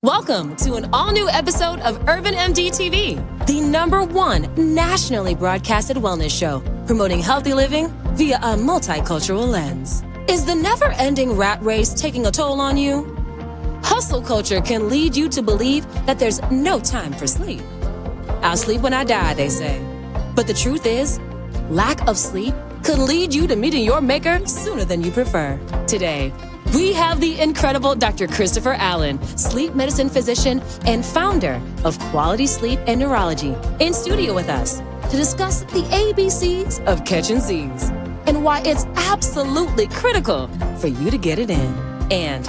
Welcome to an all-new episode of UrbanMD TV, the #1 nationally broadcasted wellness show, promoting healthy living via a multicultural lens. Is the never-ending rat race taking a toll on you? Hustle culture can lead you to believe that there's no time for sleep. I'll sleep when I die, they say. But the truth is, lack of sleep could lead you to meeting your maker sooner than you prefer. Today, we have the incredible Dr. Christopher Allen, sleep medicine physician and founder of Quality Sleep and Neurology, in studio with us to discuss the ABCs of catching Z's and why it's absolutely critical for you to get it in. And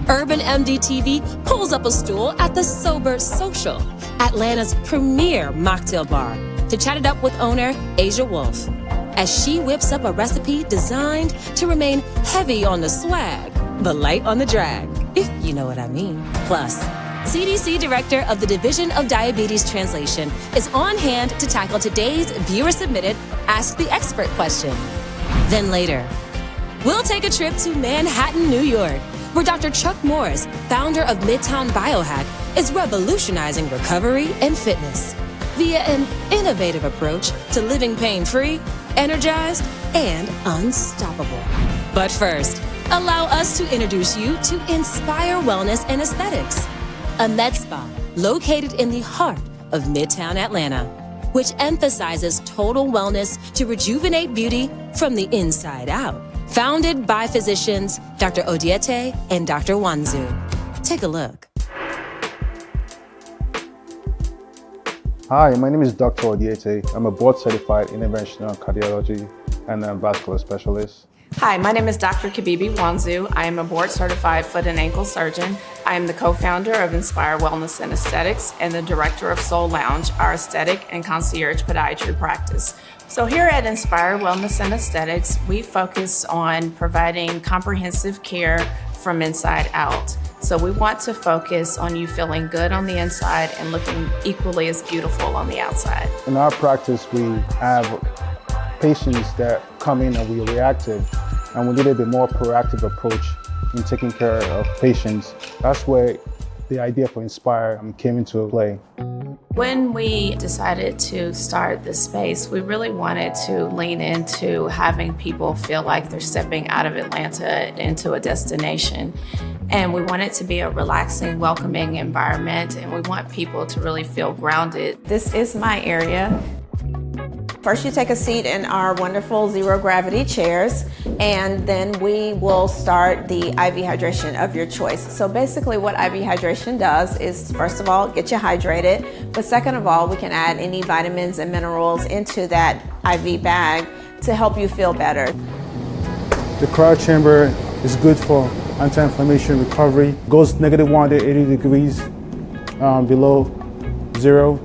UrbanMD TV pulls up a stool at the Sober Social, Atlanta's premier mocktail bar, to chat it up with owner Asia Wolf, as she whips up a recipe designed to remain heavy on the swag, but light on the drag, if you know what I mean. Plus, CDC Director of the Division of Diabetes Translation is on hand to tackle today's viewer-submitted Ask the Expert question. Then later, we'll take a trip to Manhattan, New York, where Dr. Chuck Morris, founder of Midtown BioHack, is revolutionizing recovery and fitness via an innovative approach to living pain-free, energized, and unstoppable. But first, allow us to introduce you to Inspire Wellness and Aesthetics, a med spa located in the heart of Midtown Atlanta, which emphasizes total wellness to rejuvenate beauty from the inside out. Founded by physicians Dr. Odiete and Dr. Wanzu. Take a look. Hi, my name is Dr. Odiete. I'm a board-certified interventional cardiology and vascular specialist. Hi, my name is Dr. Kabibi Wanzu. I am a board-certified foot and ankle surgeon. I am the co-founder of Inspire Wellness and Aesthetics and the director of Soul Lounge, our aesthetic and concierge podiatry practice. So here at Inspire Wellness and Aesthetics, we focus on providing comprehensive care from inside out. So we want to focus on you feeling good on the inside and looking equally as beautiful on the outside. In our practice, we have patients that come in and we reactive, and we needed a more proactive approach in taking care of patients. That's where the idea for Inspire came into play. When we decided to start this space, we really wanted to lean into having people feel like they're stepping out of Atlanta into a destination. And we want it to be a relaxing, welcoming environment, and we want people to really feel grounded. This is my area. First, you take a seat in our wonderful zero-gravity chairs, and then we will start the IV hydration of your choice. So basically what IV hydration does is, first of all, get you hydrated, but second of all, we can add any vitamins and minerals into that IV bag to help you feel better. The cryo chamber is good for anti-inflammation recovery. Goes negative 180 degrees below zero.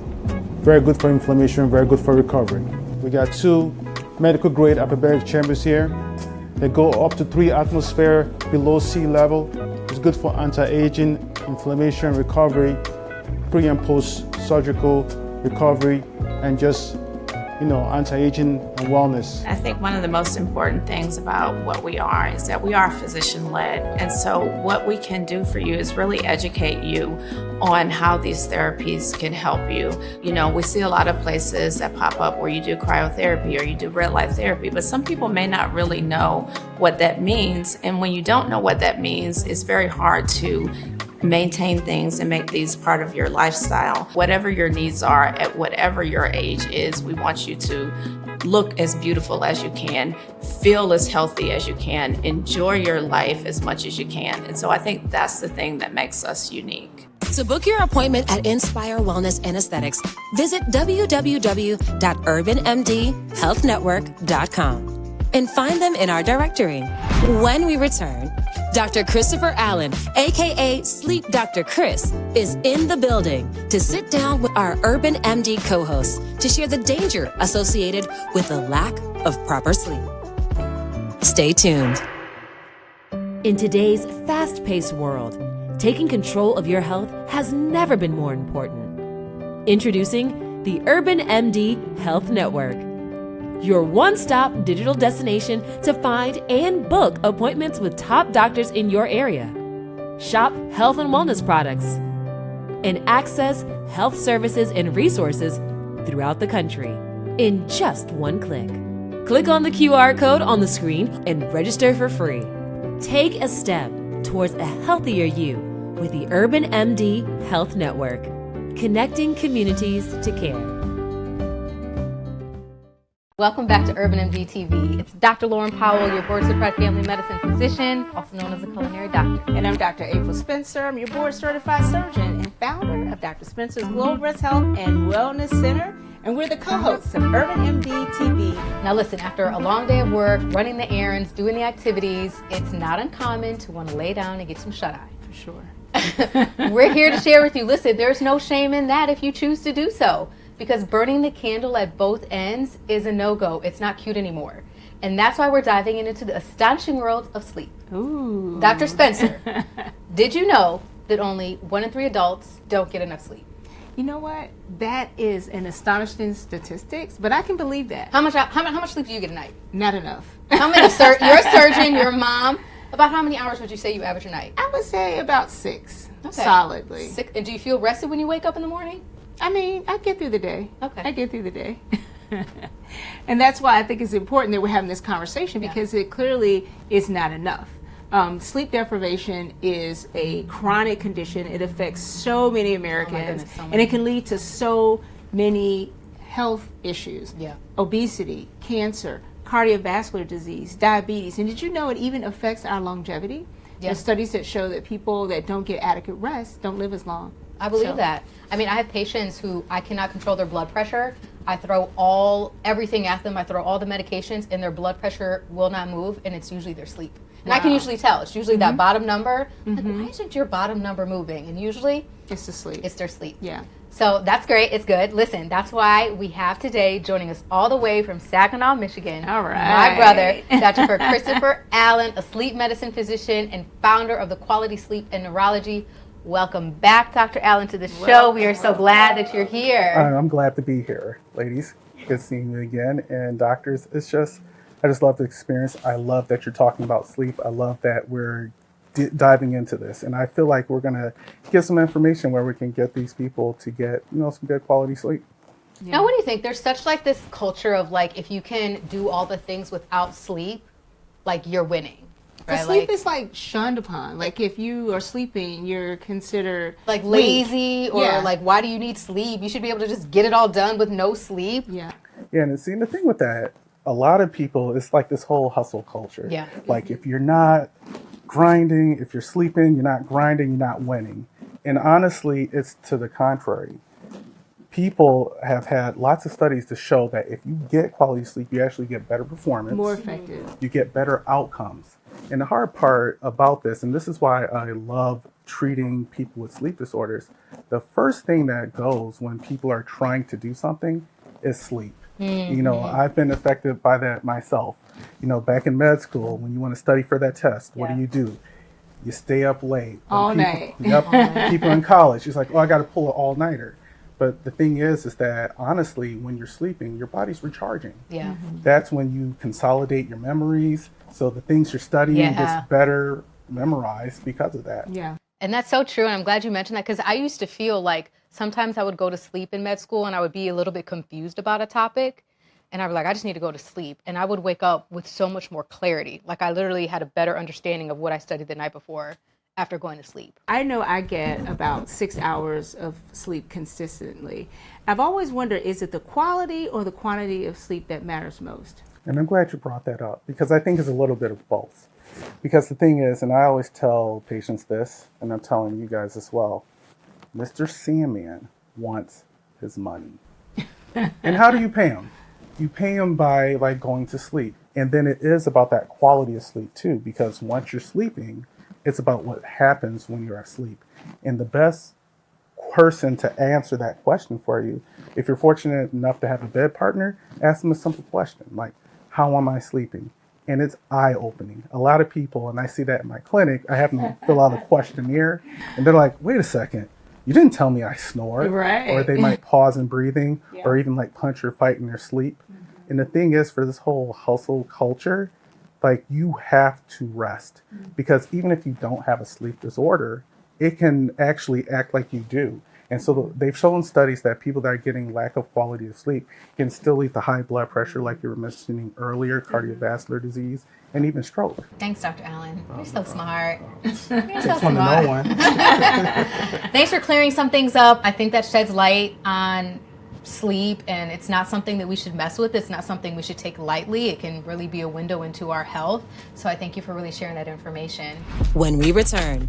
Very good for inflammation, very good for recovery. We got 2 medical grade hyperbaric chambers here. They go up to 3 atmosphere below sea level. It's good for anti-aging, inflammation, recovery, pre and post surgical recovery, and just, anti-aging and wellness. I think one of the most important things about what we are is that we are physician-led. And so what we can do for you is really educate you on how these therapies can help you. We see a lot of places that pop up where you do cryotherapy or you do red light therapy, but some people may not really know what that means. And when you don't know what that means, it's very hard to maintain things and make these part of your lifestyle. Whatever your needs are at whatever your age is, we want you to look as beautiful as you can, feel as healthy as you can, enjoy your life as much as you can. And so I think that's the thing that makes us unique. To book your appointment at Inspire Wellness and Aesthetics, visit www.urbanmdhealthnetwork.com and find them in our directory. When we return, Dr. Christopher Allen, aka Sleep Dr. Chris, is in the building to sit down with our UrbanMD co-hosts to share the danger associated with the lack of proper sleep. Stay tuned. In today's fast-paced world, taking control of your health has never been more important. Introducing the UrbanMD Health Network, your one-stop digital destination to find and book appointments with top doctors in your area. Shop health and wellness products, and access health services and resources throughout the country in just one click. Click on the QR code on the screen and register for free. Take a step towards a healthier you with the UrbanMD Health Network, connecting communities to care. Welcome back to UrbanMD TV. It's Dr. Lauren Powell, your board-certified family medicine physician, also known as a culinary doctor. And I'm Dr. April Spencer. I'm your board-certified surgeon and founder of Dr. Spencer's Global Breast Health and Wellness Center. And we're the co-hosts of UrbanMD TV. Now listen, after a long day of work, running the errands, doing the activities, it's not uncommon to want to lay down and get some shut-eye. For sure. We're here to share with you, listen, there's no shame in that if you choose to do so. Because burning the candle at both ends is a no-go. It's not cute anymore. And that's why we're diving into the astonishing world of sleep. Ooh. Dr. Spencer, did you know that only 1 in 3 adults don't get enough sleep? You know what? That is an astonishing statistics, but I can believe that. How much sleep do you get a night? Not enough. How many? You're a surgeon, you're a mom. About how many hours would you say you average a night? I would say about 6, Okay. solidly. 6, and do you feel rested when you wake up in the morning? I mean, I get through the day. Okay. I get through the day. And that's why I think it's important that we're having this conversation, because it clearly is not enough. Sleep deprivation is a chronic condition. It affects so many Americans, goodness, so many. and it can lead to so many health issues. Yeah. Obesity, cancer, cardiovascular disease, diabetes. And did you know it even affects our longevity? Yeah. There's studies that show that people that don't get adequate rest don't live as long. I believe So- that. I mean, I have patients who I cannot control their blood pressure. I throw everything at them. I throw all the medications, and their blood pressure will not move, and it's usually their sleep. And I can usually tell. It's usually that bottom number. Like, why isn't your bottom number moving? And usually, It's the sleep. it's their sleep. Yeah. So that's great. It's good. Listen, that's why we have today joining us all the way from Saginaw, Michigan. All right. My brother, Dr. Christopher Allen, a sleep medicine physician and founder of the Quality Sleep and Neurology. Welcome back, Dr. Allen, to the show. We are so glad that you're here. I'm glad to be here, ladies. Good seeing you again. And doctors, I just love the experience. I love that you're talking about sleep. I love that we're diving into this. And I feel like we're going to get some information where we can get these people to get, some good quality sleep. Now, what do you think? There's such like this culture of like, if you can do all the things without sleep, like you're winning. Right? Sleep is like shunned upon. Like if you are sleeping, you're considered like weak. lazy or Yeah. like, why do you need sleep? You should be able to just get it all done with no sleep. Yeah. Yeah, and see, the thing with that, a lot of people, it's like this whole hustle culture. Yeah. Like if you're not grinding, if you're sleeping, you're not grinding, you're not winning. And honestly, it's to the contrary. People have had lots of studies to show that if you get quality sleep, you actually get better performance. More effective. You get better outcomes. And the hard part about this, and this is why I love treating people with sleep disorders, the first thing that goes when people are trying to do something is sleep. I've been affected by that myself. Back in med school, when you want to study for that test, what do? You stay up late. All night. Yep. People in college, it's like, I got to pull an all-nighter. But the thing is that honestly, when you're sleeping, your body's recharging. Yeah. That's when you consolidate your memories. So the things you're studying gets better memorized because of that. Yeah. And that's so true. And I'm glad you mentioned that because I used to feel like sometimes I would go to sleep in med school and I would be a little bit confused about a topic. And I was like, I just need to go to sleep. And I would wake up with so much more clarity. Like I literally had a better understanding of what I studied the night before after going to sleep. I know I get about 6 hours of sleep consistently. I've always wondered, is it the quality or the quantity of sleep that matters most? And I'm glad you brought that up because I think it's a little bit of both. Because the thing is, and I always tell patients this, and I'm telling you guys as well, Mr. Sandman wants his money. And how do you pay him? You pay him by like going to sleep. And then it is about that quality of sleep too, because once you're sleeping, it's about what happens when you're asleep. And the best person to answer that question for you, if you're fortunate enough to have a bed partner, ask them a simple question like, how am I sleeping? And it's eye-opening. A lot of people, and I see that in my clinic, I have them fill out a questionnaire, and they're like, wait a second, you didn't tell me I snore. Right. Or they might pause in breathing, or even like punch or fight in their sleep. And the thing is, for this whole hustle culture, like you have to rest. Because even if you don't have a sleep disorder, it can actually act like you do. And so they've shown studies that people that are getting lack of quality of sleep can still lead to high blood pressure, like you were mentioning earlier, cardiovascular disease, and even stroke. Thanks, Dr. Allen. You're so smart. You're so Takes one to know one. Thanks for clearing some things up. I think that sheds light on sleep, and it's not something that we should mess with. It's not something we should take lightly. It can really be a window into our health. So I thank you for really sharing that information. When we return,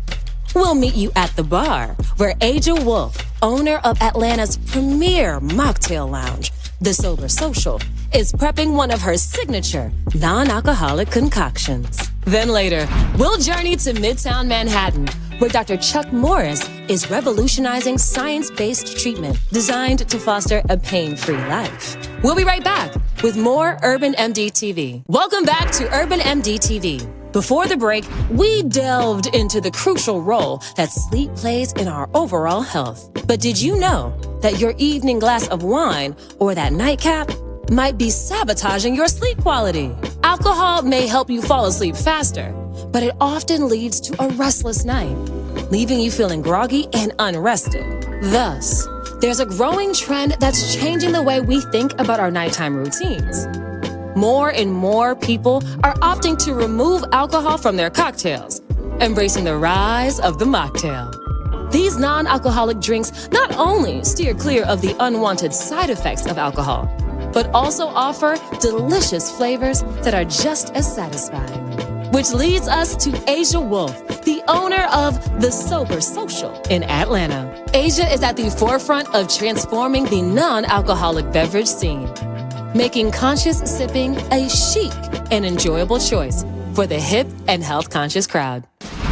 we'll meet you at the bar where Aja Wolf, owner of Atlanta's premier mocktail lounge, The Sober Social, is prepping one of her signature non-alcoholic concoctions. Then later, we'll journey to Midtown Manhattan, where Dr. Chuck Morris is revolutionizing science-based treatment designed to foster a pain-free life. We'll be right back with more UrbanMD TV. Welcome back to UrbanMD TV. Before the break, we delved into the crucial role that sleep plays in our overall health. But did you know that your evening glass of wine or that nightcap might be sabotaging your sleep quality? Alcohol may help you fall asleep faster, but it often leads to a restless night, leaving you feeling groggy and unrested. Thus, there's a growing trend that's changing the way we think about our nighttime routines. More and more people are opting to remove alcohol from their cocktails, embracing the rise of the mocktail. These non-alcoholic drinks not only steer clear of the unwanted side effects of alcohol, but also offer delicious flavors that are just as satisfying. Which leads us to Aja Wolf, the owner of The Sober Social in Atlanta. Aja is at the forefront of transforming the non-alcoholic beverage scene, making conscious sipping a chic and enjoyable choice for the hip and health-conscious crowd.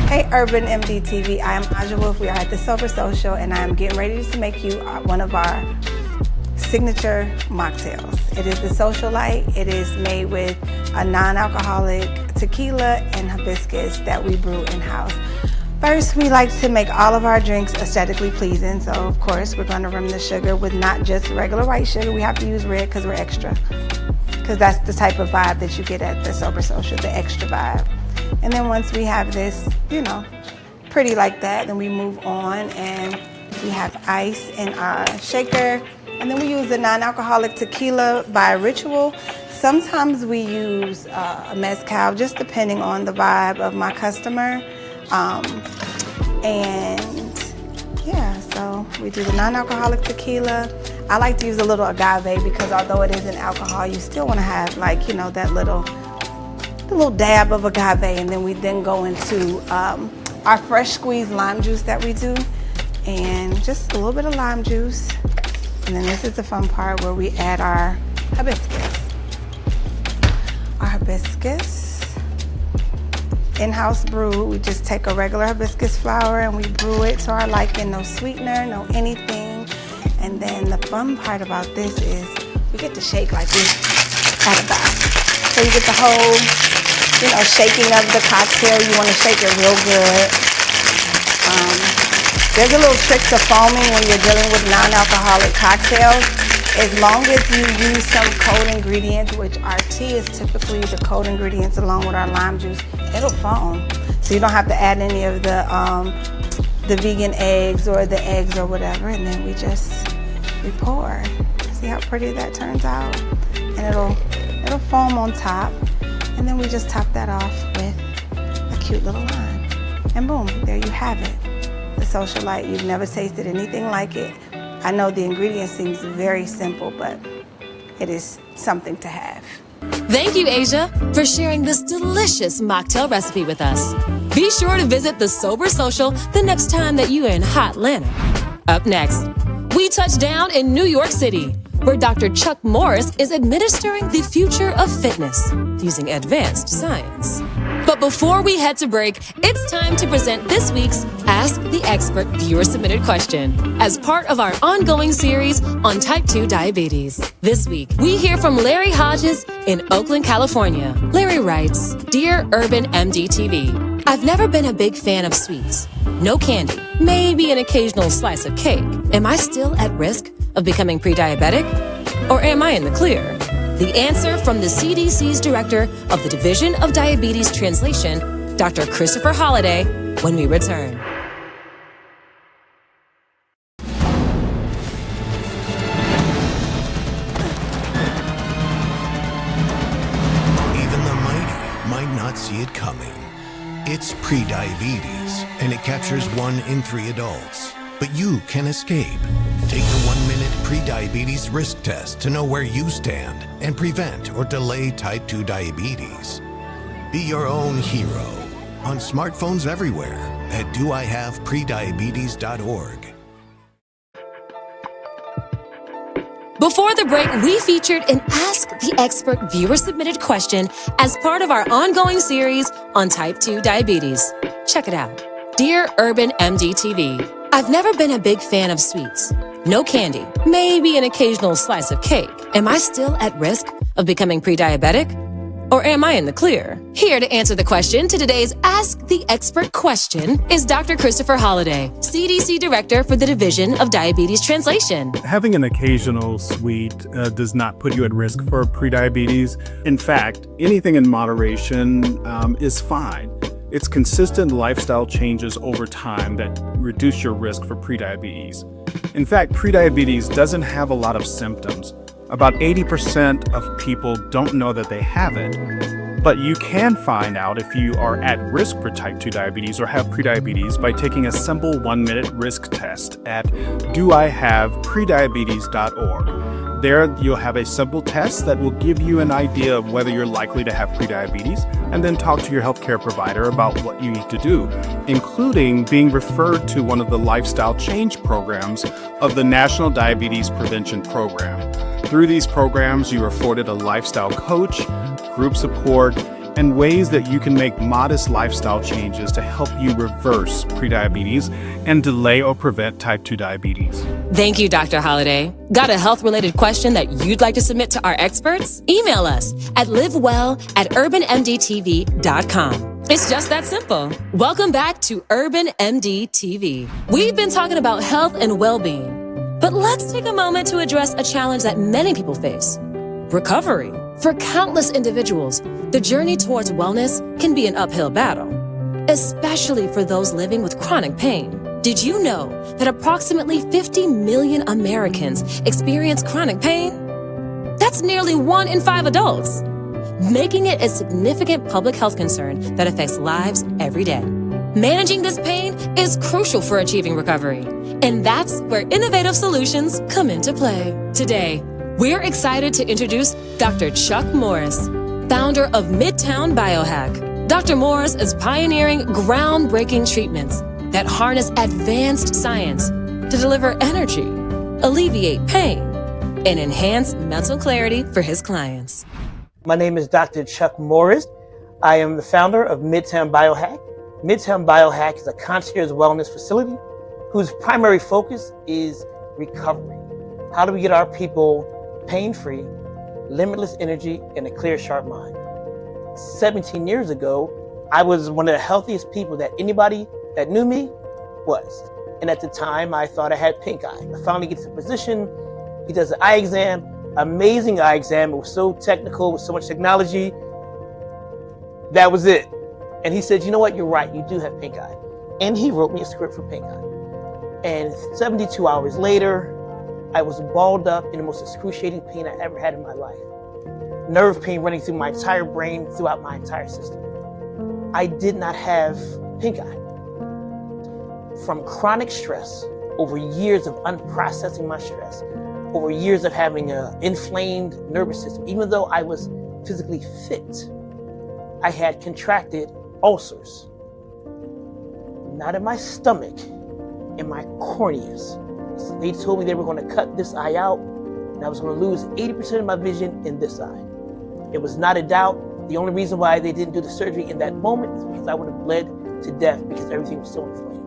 Hey UrbanMD TV, I am Aja Wolf. We are at The Sober Social, and I am getting ready to make you one of our signature mocktails. It is the Social Light. It is made with a non-alcoholic tequila and hibiscus that we brew in-house. First, we like to make all of our drinks aesthetically pleasing. So, of course, we're going to rim the sugar with not just regular white sugar. We have to use red because we're extra. Because that's the type of vibe that you get at The Sober Social, the extra vibe. And then once we have this, pretty like that, then we move on and we have ice in our shaker. And then we use a non-alcoholic tequila by Ritual. Sometimes we use a mezcal, just depending on the vibe of my customer. So we do the non-alcoholic tequila. I like to use a little agave because although it isn't alcohol, you still want to have that little dab of agave. And then we go into our fresh squeezed lime juice that we do, and just a little bit of lime juice. And then this is the fun part where we add our hibiscus. Our hibiscus, in-house brew. We just take a regular hibiscus flower and we brew it to our liking, no sweetener, no anything. And then the fun part about this is we get to shake like this at a bar. So you get the whole, shaking of the cocktail. You want to shake it real good. There's a little trick to foaming when you're dealing with non-alcoholic cocktails. As long as you use some cold ingredients, which our tea is typically the cold ingredients along with our lime juice, it'll foam. So you don't have to add any of the vegan eggs or the eggs or whatever, and then we pour. See how pretty that turns out? And it'll foam on top, and then we just top that off with a cute little lime. And boom, there you have it. The Social Light. You've never tasted anything like it. I know the ingredient seems very simple, but it is something to have. Thank you, Aja, for sharing this delicious mocktail recipe with us. Be sure to visit The Sober Social the next time that you're in hot Atlanta. Up next, we touch down in New York City, where Dr. Chuck Morris is administering the future of fitness using advanced science. But before we head to break, it's time to present this week's Ask the Expert viewer-submitted question as part of our ongoing series on type 2 diabetes. This week, we hear from Larry Hodges in Oakland, California. Larry writes, Dear UrbanMD TV, I've never been a big fan of sweets. No candy, maybe an occasional slice of cake. Am I still at risk of becoming pre-diabetic? Or am I in the clear? The answer from the CDC's Director of the Division of Diabetes Translation, Dr. Christopher Holliday, when we return. prediabetes, and it captures 1 in 3 adults. But you can escape. Take the 1-minute prediabetes risk test to know where you stand and prevent or delay type 2 diabetes. Be your own hero on smartphones everywhere at doihaveprediabetes.org. Before the break, we featured an Ask the Expert viewer-submitted question as part of our ongoing series on type 2 diabetes. Check it out. Dear UrbanMD TV, I've never been a big fan of sweets. No candy, maybe an occasional slice of cake. Am I still at risk of becoming pre-diabetic? Or am I in the clear? Here to answer the question to today's Ask the Expert question is Dr. Christopher Holliday, CDC Director for the Division of Diabetes Translation. Having an occasional sweet does not put you at risk for prediabetes. In fact, anything in moderation is fine. It's consistent lifestyle changes over time that reduce your risk for prediabetes. In fact, prediabetes doesn't have a lot of symptoms. About 80% of people don't know that they have it, but you can find out if you are at risk for type 2 diabetes or have prediabetes by taking a simple 1-minute risk test at doihaveprediabetes.org. There, you'll have a simple test that will give you an idea of whether you're likely to have prediabetes, and then talk to your healthcare provider about what you need to do, including being referred to one of the lifestyle change programs of the National Diabetes Prevention Program. Through these programs, you are afforded a lifestyle coach, group support, and ways that you can make modest lifestyle changes to help you reverse prediabetes and delay or prevent type 2 diabetes. Thank you, Dr. Holliday. Got a health-related question that you'd like to submit to our experts? Email us at livewell@urbanmdtv.com. It's just that simple. Welcome back to UrbanMD TV. We've been talking about health and well-being, but let's take a moment to address a challenge that many people face: recovery. For countless individuals, the journey towards wellness can be an uphill battle, especially for those living with chronic pain. Did you know that approximately 50 million Americans experience chronic pain? That's nearly 1 in 5 adults, making it a significant public health concern that affects lives every day. Managing this pain is crucial for achieving recovery, and that's where innovative solutions come into play. Today, we're excited to introduce Dr. Chuck Morris, founder of Midtown BioHack. Dr. Morris is pioneering groundbreaking treatments that harness advanced science to deliver energy, alleviate pain, and enhance mental clarity for his clients. My name is Dr. Chuck Morris. I am the founder of Midtown BioHack. Midtown BioHack is a concierge wellness facility whose primary focus is recovery. How do we get our people pain-free, limitless energy, and a clear, sharp mind? 17 years ago, I was one of the healthiest people that anybody that knew me was. And at the time, I thought I had pink eye. I finally get to the physician. He does an eye exam, amazing eye exam. It was so technical, with so much technology. That was it. And he said, you know what, you're right, you do have pink eye. And he wrote me a script for pink eye. And 72 hours later, I was balled up in the most excruciating pain I ever had in my life. Nerve pain running through my entire brain, throughout my entire system. I did not have pink eye. From chronic stress, over years of unprocessing my stress, over years of having an inflamed nervous system, even though I was physically fit, I had contracted ulcers. Not in my stomach, in my corneas. They told me they were going to cut this eye out, and I was going to lose 80% of my vision in this eye. It was not a doubt. The only reason why they didn't do the surgery in that moment is because I would have bled to death because everything was so inflamed.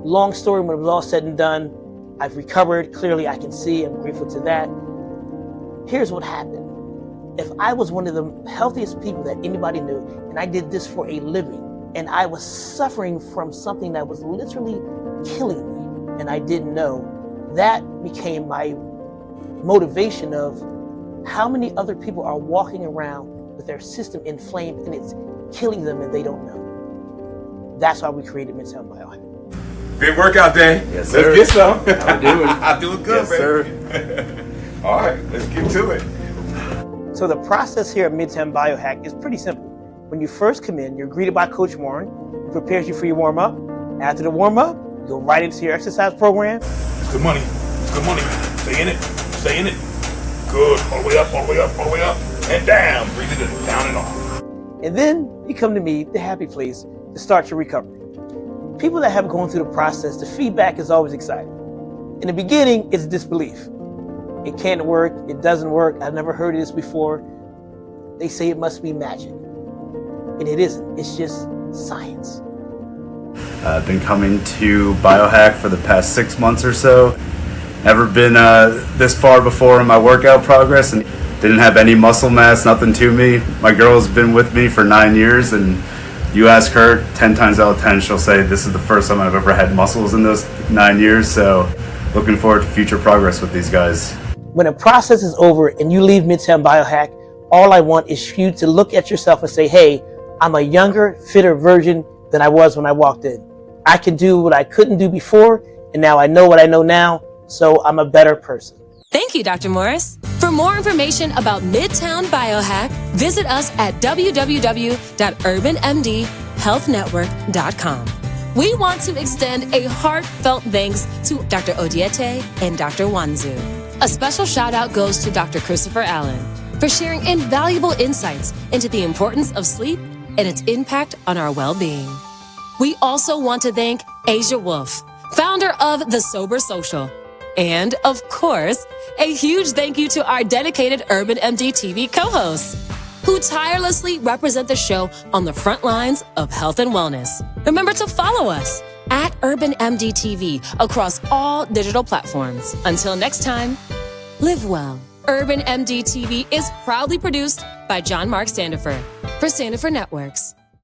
Long story, when it was all said and done, I've recovered. Clearly, I can see. I'm grateful to that. Here's what happened. If I was one of the healthiest people that anybody knew, and I did this for a living, and I was suffering from something that was literally killing me, and I didn't know, that became my motivation of how many other people are walking around with their system inflamed and it's killing them and they don't know. That's why we created Midtown BioHack. Great workout day. Yes, sir. Let's get some. How we doing? I'm doing good, Yes, baby. All right, let's get to it. So the process here at Midtown BioHack is pretty simple. When you first come in, you're greeted by Coach Warren, who prepares you for your warm-up. After the warm-up, you go right into your exercise program. It's good money. It's good money. Stay in it. Stay in it. Good. All the way up, all the way up, all the way up. And down. Breathe it in. Down and off. And then you come to me, the happy place, to start your recovery. People that have gone through the process, the feedback is always exciting. In the beginning, it's disbelief. It can't work. It doesn't work. I've never heard of this before. They say it must be magic. And it isn't. It's just science. I've been coming to BioHack for the past 6 months or so. Never been this far before in my workout progress and didn't have any muscle mass, nothing to me. My girl's been with me for 9 years, and you ask her 10 times out of 10, she'll say this is the first time I've ever had muscles in those 9 years. So looking forward to future progress with these guys. When the process is over and you leave Midtown BioHack, all I want is for you to look at yourself and say, hey, I'm a younger, fitter version than I was when I walked in. I can do what I couldn't do before, and now I know what I know now, so I'm a better person. Thank you, Dr. Morris. For more information about Midtown BioHack, visit us at www.UrbanMDHealthNetwork.com. We want to extend a heartfelt thanks to Dr. Odiete and Dr. Wanzu. A special shout out goes to Dr. Christopher Allen for sharing invaluable insights into the importance of sleep and its impact on our well-being. We also want to thank Asia Wolf, founder of The Sober Social. And, of course, a huge thank you to our dedicated UrbanMD TV co-hosts, who tirelessly represent the show on the front lines of health and wellness. Remember to follow us at UrbanMD TV across all digital platforms. Until next time, live well. UrbanMD TV is proudly produced by Marc Sandifer for Sandifer Networks.